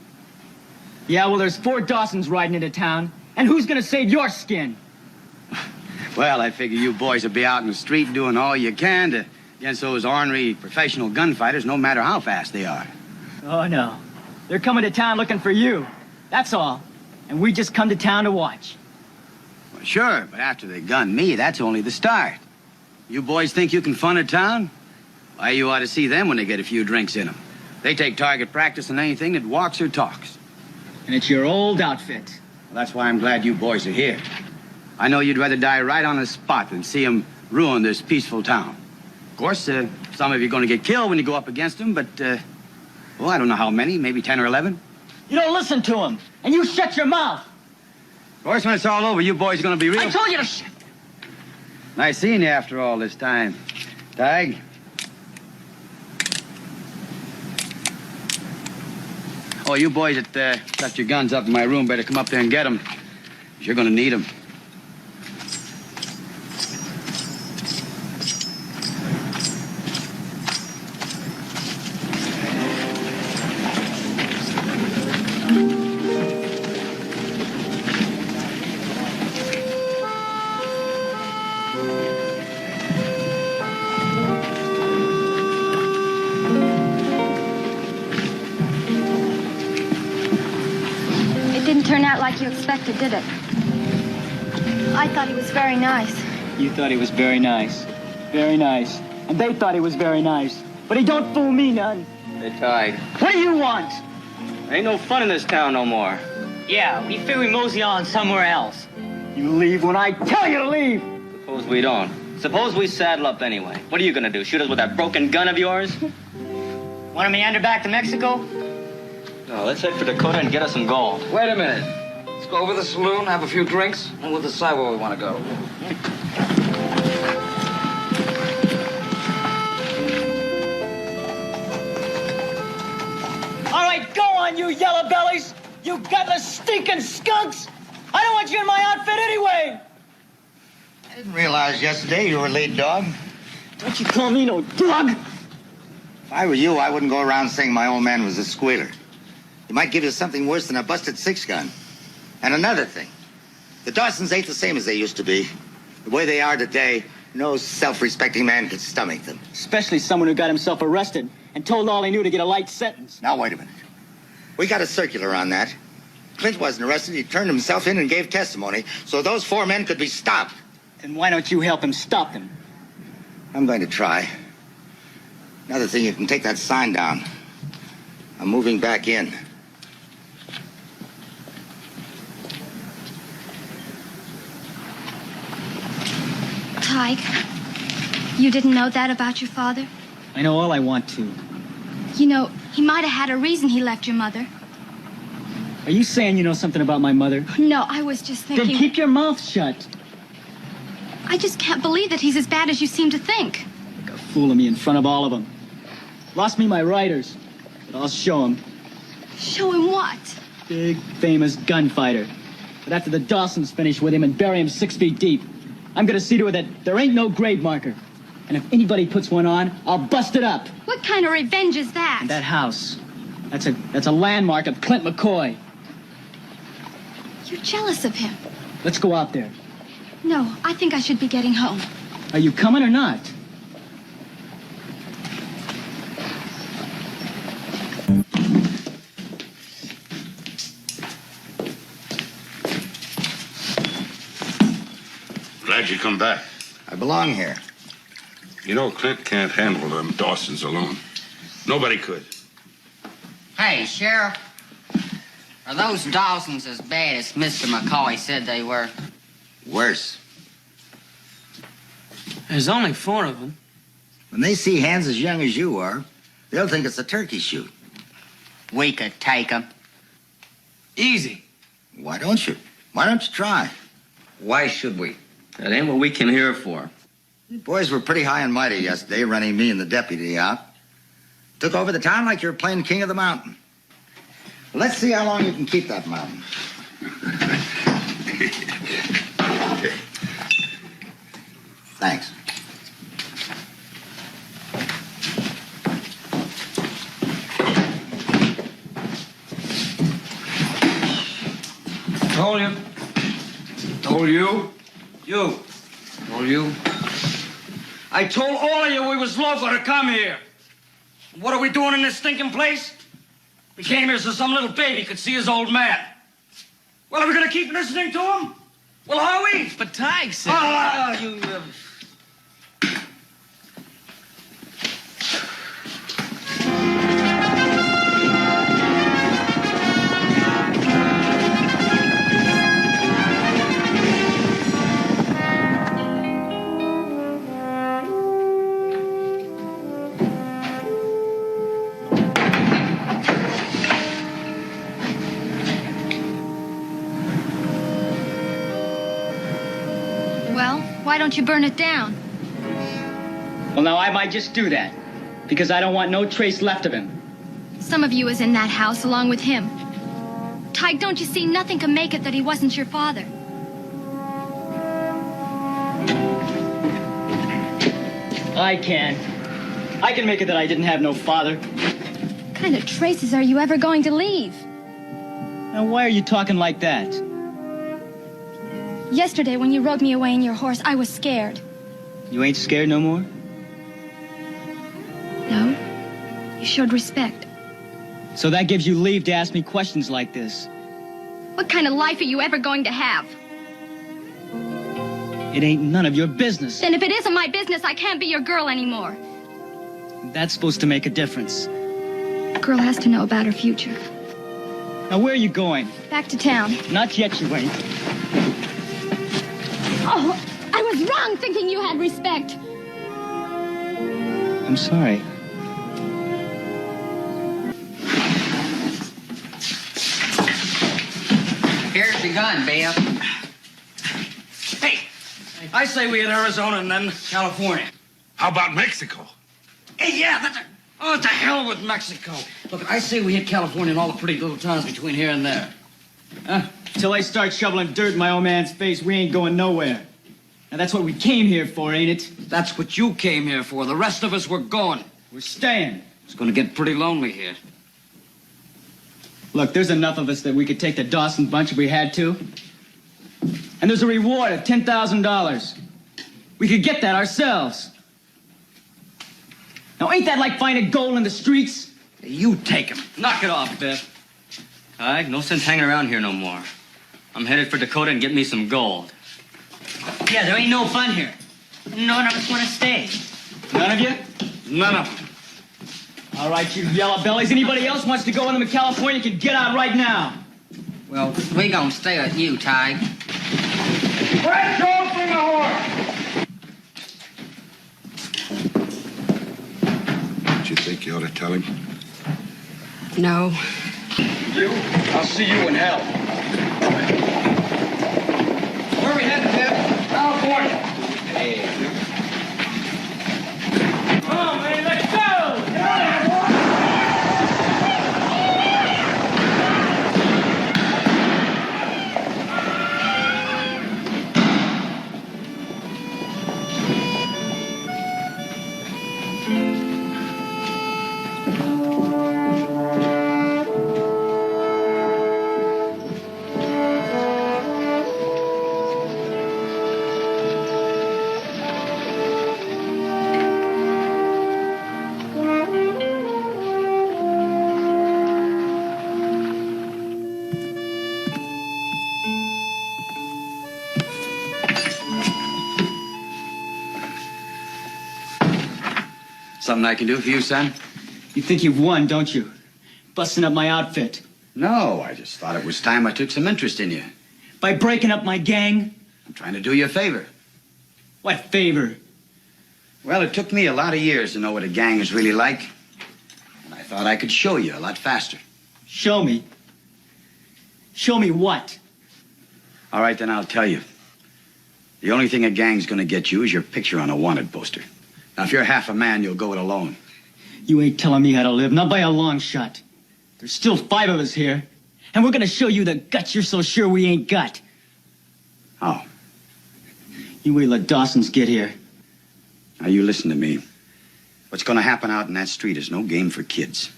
Yeah, well, there's 4 Dawsons riding into town. And who's going to save your skin? Well, I figure you boys will be out in the street doing all you can to against those ornery professional gunfighters, no matter how fast they are. Oh, no. They're coming to town looking for you. That's all. And we just come to town to watch. Well, sure, but after they gun me, that's only the start. You boys think you can fun a town? Why, you ought to see them when they get a few drinks in them. They take target practice on anything that walks or talks. And it's your old outfit. Well, that's why I'm glad you boys are here. I know you'd rather die right on the spot than see them ruin this peaceful town. Of course, some of you are going to get killed when you go up against them, but, well, I don't know how many, maybe 10 or 11. You don't listen to him, and you shut your mouth. Of course, when it's all over, you boys are going to be real... I told you to shut... Nice seeing you after all this time. Tig? Oh, you boys that left your guns up in my room better come up there and get them. You're going to need them. Turn out like you expected, did it? I thought he was very nice. You thought he was very nice. Very nice. And they thought he was very nice. But he don't fool me none. Hey, Tig. What do you want? Ain't no fun in this town no more. Yeah, we figure we mosey on somewhere else. You leave when I tell you to leave. Suppose we don't. Suppose we saddle up anyway. What are you gonna do? Shoot us with that broken gun of yours? Want to meander back to Mexico? No, let's head for Dakota and get us some gold. Wait a minute. Let's go over to the saloon, have a few drinks, and we'll decide where we want to go. All right, go on, you yellow bellies! You gutless, stinking skunks! I don't want you in my outfit anyway! I didn't realize yesterday you were lead dog. Don't you call me no dog! If I were you, I wouldn't go around saying my old man was a squealer. He might give you something worse than a busted six-gun. And another thing, the Dawsons ain't the same as they used to be. The way they are today, no self-respecting man could stomach them. Especially someone who got himself arrested and told all he knew to get a light sentence. Now, wait a minute. We got a circular on that. Clint wasn't arrested. He turned himself in and gave testimony, so those 4 men could be stopped. Then why don't you help him stop them? I'm going to try. Another thing, you can take that sign down. I'm moving back in. Tyke, you didn't know that about your father? I know all I want to. You know, he might have had a reason he left your mother. Are you saying you know something about my mother? No, I was just thinking... Then keep your mouth shut. I just can't believe that he's as bad as you seem to think. You're fooling me in front of all of them. Lost me my riders, but I'll show him. Show him what? Big, famous gunfighter. But after the Dawsons finish with him and bury him 6 feet deep, I'm gonna see to it that there ain't no grave marker. And if anybody puts one on, I'll bust it up. What kind of revenge is that? And that house, that's a landmark of Clint McCoy. You're jealous of him. Let's go out there. No, I think I should be getting home. Are you coming or not? Glad you come back. I belong here. You know, Clint can't handle them Dawsons alone. Nobody could. Hey, Sheriff. Are those Dawsons as bad as Mr. McCoy said they were? Worse. There's only 4 of them. When they see hands as young as you are, they'll think it's a turkey shoot. We could take them. Easy. Why don't you? Why don't you try? Why should we? That ain't what we came here for. You boys were pretty high and mighty yesterday, running me and the deputy out. Took over the town like you were playing king of the mountain. Well, let's see how long you can keep that mountain. Thanks. Told you. Told you. You. Told you. I told all of you we was local to come here. What are we doing in this stinking place? We came here so some little baby could see his old man. Well, are we gonna keep listening to him? Well, are we? But Tyke said... You... Well, why don't you burn it down? Well, now I might just do that, because I don't want no trace left of him. Some of you was in that house along with him. Tyke, don't you see? Nothing can make it that he wasn't your father. I can. I can make it that I didn't have no father. What kind of traces are you ever going to leave? Now, why are you talking like that? Yesterday, when you rode me away in your horse, I was scared. You ain't scared no more? No. You showed respect. So that gives you leave to ask me questions like this. What kind of life are you ever going to have? It ain't none of your business. Then if it isn't my business, I can't be your girl anymore. That's supposed to make a difference. A girl has to know about her future. Now, where are you going? Back to town. Not yet, you ain't. Oh, I was wrong thinking you had respect. I'm sorry. Here's your gun, Bill. Hey, I say we hit Arizona and then California. How about Mexico? Hey, yeah, oh, to hell with Mexico. Look, I say we hit California and all the pretty little towns between here and there. Till I start shoveling dirt in my old man's face, we ain't going nowhere. Now, that's what we came here for, ain't it? That's what you came here for. The rest of us were going. We're staying. It's gonna get pretty lonely here. Look, there's enough of us that we could take the Dawson bunch if we had to. And there's a reward of $10,000. We could get that ourselves. Now, ain't that like finding gold in the streets? You take him. Knock it off, Biff. All right, no sense hanging around here no more. I'm headed for Dakota and get me some gold. Yeah, there ain't no fun here. None of us want to stay. None of you? None of them. All right, you yellow bellies. Anybody else wants to go into California can get out right now. Well, we gonna stay with you, Tig. Let's go from the horse! Don't you think you ought to tell him? No. You? I'll see you in hell. Where are we headed, Biff? California. Hey. Come on, man, let's go! Something I can do for you, son? You think you've won, don't you? Busting up my outfit. No, I just thought it was time I took some interest in you. By breaking up my gang? I'm trying to do you a favor. What favor? Well, it took me a lot of years to know what a gang is really like. And I thought I could show you a lot faster. Show me? Show me what? All right, then I'll tell you. The only thing a gang's gonna get you is your picture on a wanted poster. Now, if you're half a man, you'll go it alone. You ain't telling me how to live, not by a long shot. There's still 5 of us here, and we're gonna show you the guts you're so sure we ain't got. How? You wait till the Dawsons get here. Now, you listen to me. What's gonna happen out in that street is no game for kids.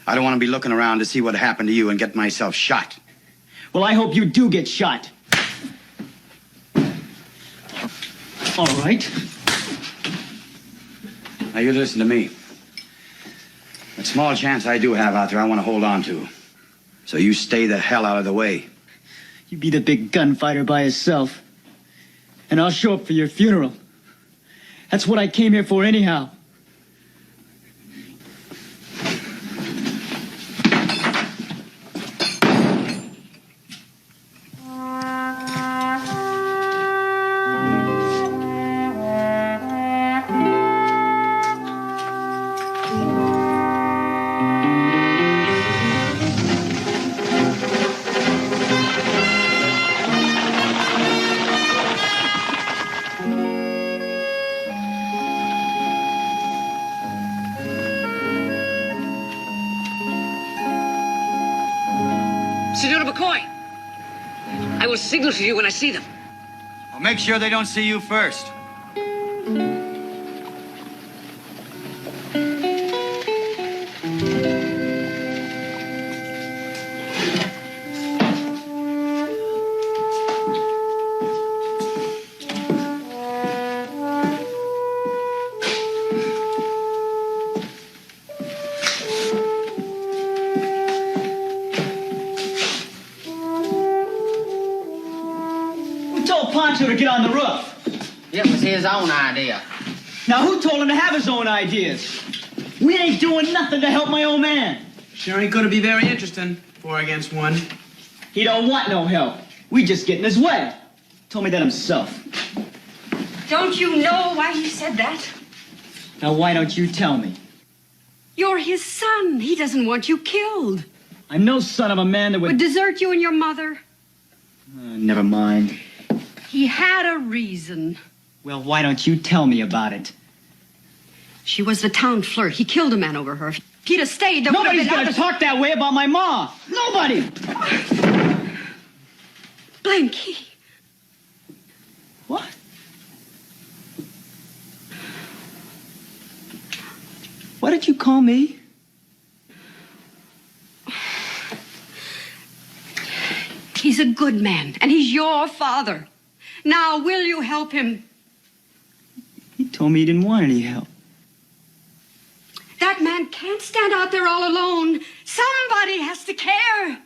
I don't want to be looking around to see what happened to you and get myself shot. Well, I hope you do get shot. All right. Now, you listen to me. That small chance I do have out there, I want to hold on to. So you stay the hell out of the way. You be the big gunfighter by yourself. And I'll show up for your funeral. That's what I came here for anyhow. Senora McCoy, I will signal to you when I see them. Well, make sure they don't see you first. To get on the roof. It was his own idea. Now, who told him to have his own ideas? We ain't doing nothing to help my old man. Sure ain't gonna be very interesting. 4 against 1. He don't want no help. We just get in his way. Told me that himself. Don't you know why he said that? Now, why don't you tell me? You're his son. He doesn't want you killed. I'm no son of a man that Would desert you and your mother. Never mind. He had a reason. Well, why don't you tell me about it? She was the town flirt. He killed a man over her. If he'd have stayed, there Nobody's would have gonna talk that way about my ma. Nobody. Blanky. What? What did you call me? He's a good man, and he's your father. Now, will you help him? He told me he didn't want any help. That man can't stand out there all alone. Somebody has to care.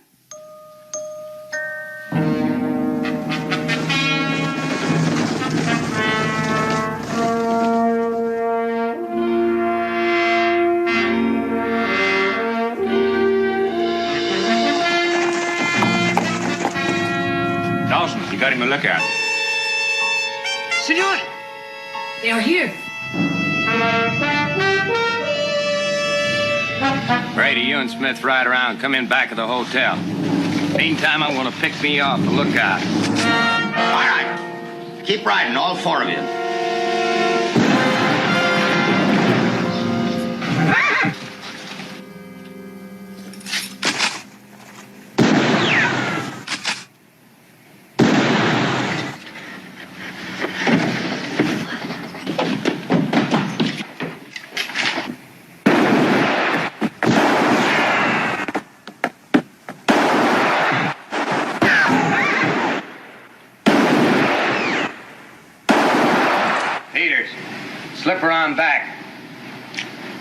Dawson, you got him a lookout. Senor, they are here. Brady, you and Smith ride around. Come in back of the hotel. Meantime, I'm going to pick me off the lookout. All right. Keep riding, all four of you. Peters, slip her on back.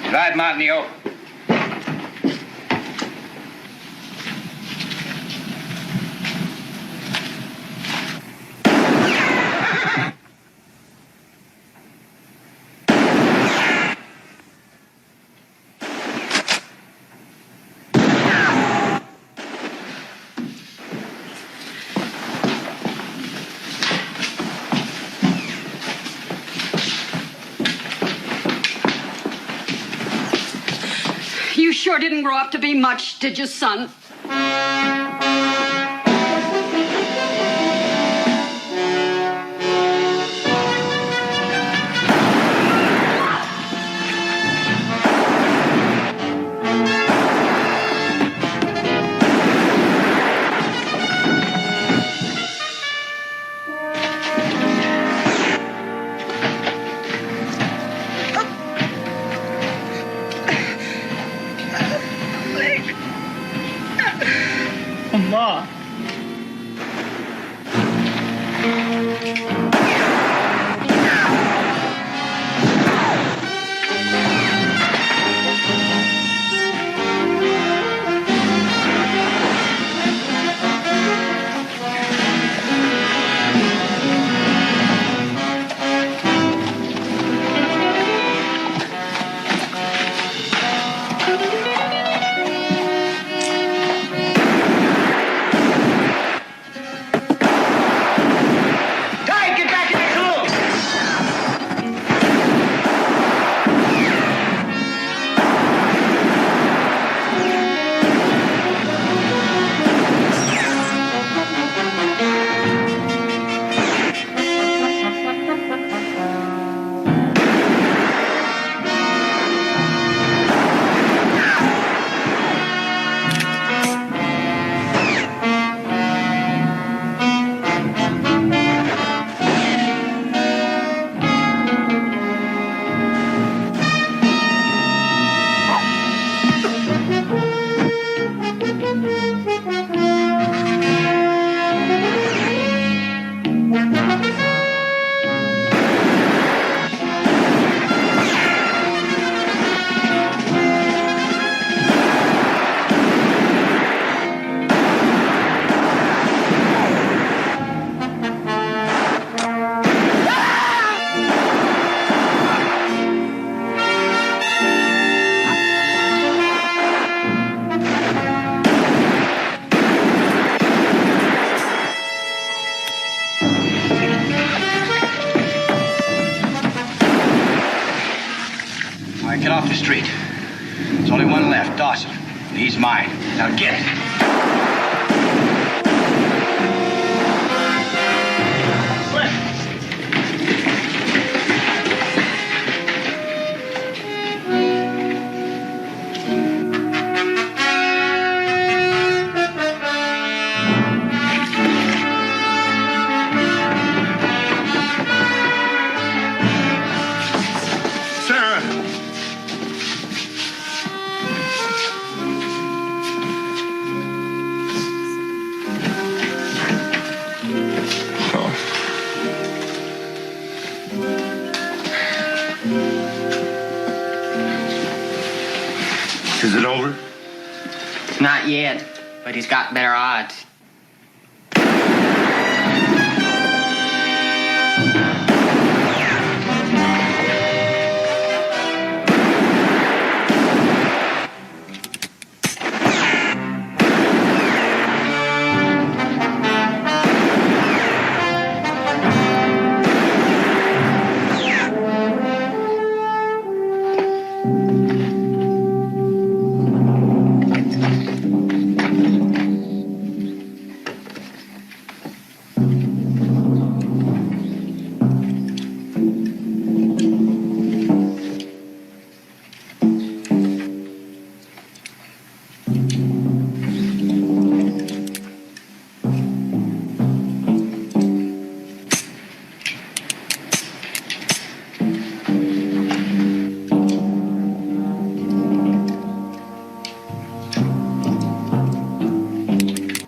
Drive him out in the open. You sure didn't grow up to be much, did you, son? get off the street. There's only one left, Dawson. And he's mine. Now get it. Is it over? Not yet, but he's got better odds.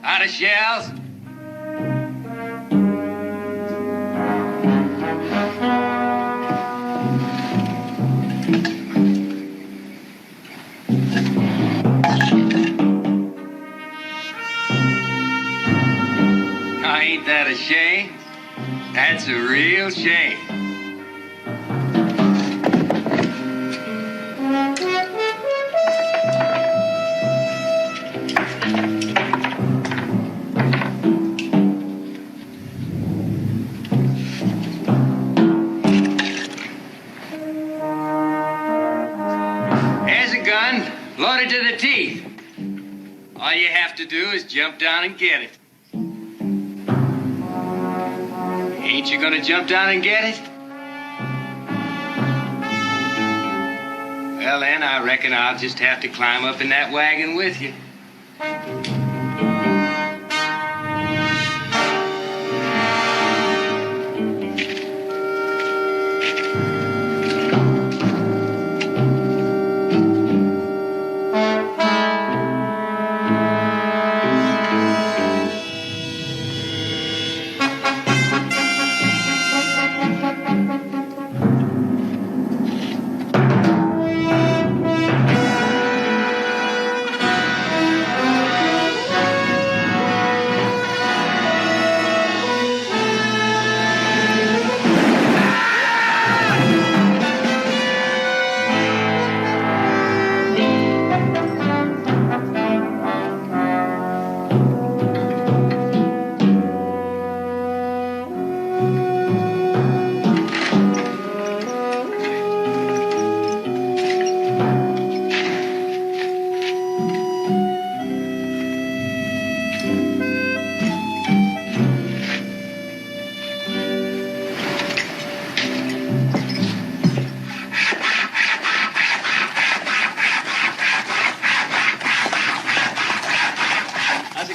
Out of shells. Oh, ain't that a shame? That's a real shame. There's a gun, loaded to the teeth. All you have to do is jump down and get it. Ain't you gonna jump down and get it? Well, then, I reckon I'll just have to climb up in that wagon with you.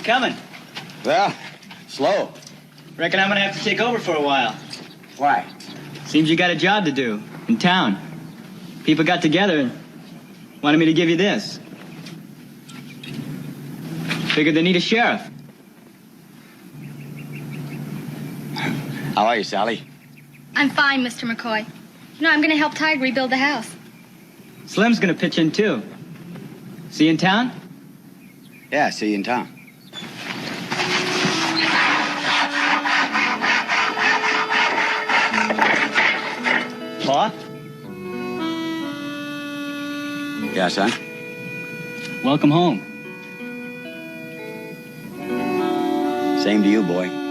Coming. Well, slow. Reckon I'm gonna have to take over for a while. Why? Seems you got a job to do in town. People got together and wanted me to give you this. Figured they need a sheriff. How are you, Sally? I'm fine, Mr. McCoy. You know, I'm gonna help Tige rebuild the house. Slim's gonna pitch in too. See you in town? Yeah, see you in town. Pa? Yeah, son? Welcome home. Same to you, boy.